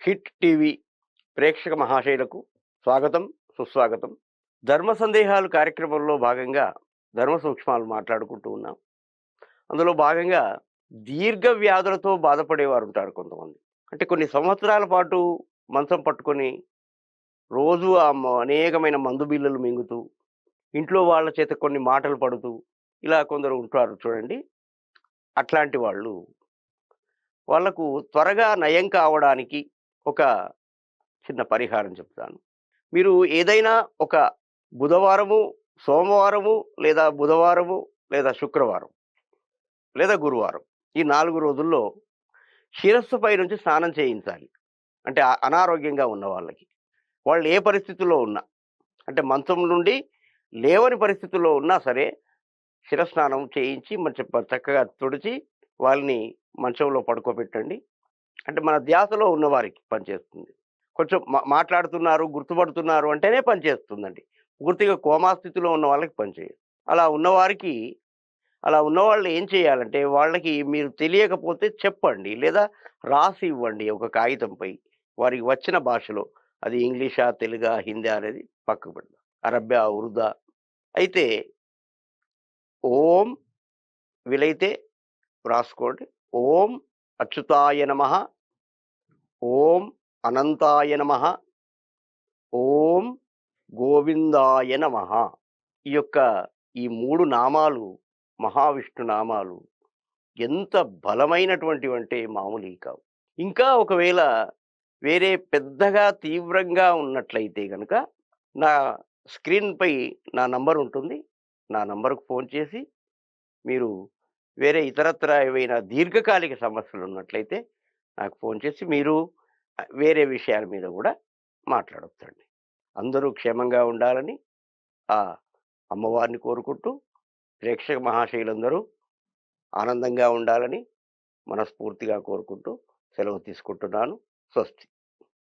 Hit TV ప్రేక్షక మహాశయులకు స్వాగతం, సుస్వాగతం. ధర్మ సందేహాలు కార్యక్రమంలో భాగంగా ధర్మ సూక్ష్మాలు మాట్లాడుకుంటూ ఉన్నాం. అందులో భాగంగా దీర్ఘ వ్యాధులతో బాధపడేవారు ఉంటారు కొంతమంది. అంటే కొన్ని సంవత్సరాల పాటు మంచం పట్టుకొని రోజు అనేకమైన మందు బిళ్ళలు మింగుతూ, ఇంట్లో వాళ్ళ చేత కొన్ని మాటలు పడుతూ, ఇలా కొందరు ఉంటారు చూడండి. అట్లాంటి వాళ్ళకు త్వరగా నయం కావడానికి ఒక చిన్న పరిహారం చెప్తాను. మీరు ఏదైనా ఒక బుధవారము, సోమవారము, లేదా బుధవారము, లేదా శుక్రవారం, లేదా గురువారం, ఈ 4 రోజుల్లో శిరస్సుపై నుంచి స్నానం చేయించాలి. అంటే అనారోగ్యంగా ఉన్న వాళ్ళకి. వాళ్ళు ఏ పరిస్థితుల్లో ఉన్నా, అంటే మంచం నుండి లేవని పరిస్థితుల్లో ఉన్నా సరే, శిరస్నానం చేయించి చక్కగా తుడిచి వాళ్ళని మంచంలో పడుకోబెట్టండి. అంటే మన ధ్యాసలో ఉన్నవారికి పనిచేస్తుంది. కొంచెం మాట్లాడుతున్నారు, గుర్తుపడుతున్నారు అంటేనే పనిచేస్తుందండి. పూర్తిగా కోమా స్థితిలో ఉన్న వాళ్ళకి పనిచేయదు. అలా ఉన్నవారికి అలా ఉన్నవాళ్ళు ఏం చేయాలంటే, వాళ్ళకి మీరు తెలియకపోతే చెప్పండి. లేదా రాసి ఇవ్వండి ఒక కాగితంపై. వారికి వచ్చిన భాషలో. అది ఇంగ్లీషా, తెలుగా, హిందా అనేది పక్కకు పెడదాం. అరబ్బా, ఉర్దా. అయితే ఓం వీలైతే రాసుకోండి. ఓం అచ్యుతాయ నమః, ఓం అనంతాయ నమః, ఓం గోవిందాయ నమః. ఈ యొక్క ఈ 3 నామాలు మహావిష్ణు నామాలు ఎంత బలమైనటువంటివంటే మామూలివి కావు. ఇంకా ఒకవేళ వేరే పెద్దగా తీవ్రంగా ఉన్నట్లయితే గనక నా స్క్రీన్‌పై నా నంబర్ ఉంటుంది. నా నంబర్‌కు ఫోన్ చేసి మీరు వేరే ఇతరత్రా ఏవైనా దీర్ఘకాలిక సమస్యలున్నట్లయితే నాకు ఫోన్ చేసి మీరు వేరే విషయాల మీద గూడా మాట్లాడొచ్చండి. అందరూ క్షేమంగా ఉండాలని ఆ అమ్మవారిని కోరుకుంటూ, ప్రేక్షక మహాశయులందరూ ఆనందంగా ఉండాలని మనస్ఫూర్తిగా కోరుకుంటూ సెలవు తీసుకుంటున్నాను. స్వస్తి.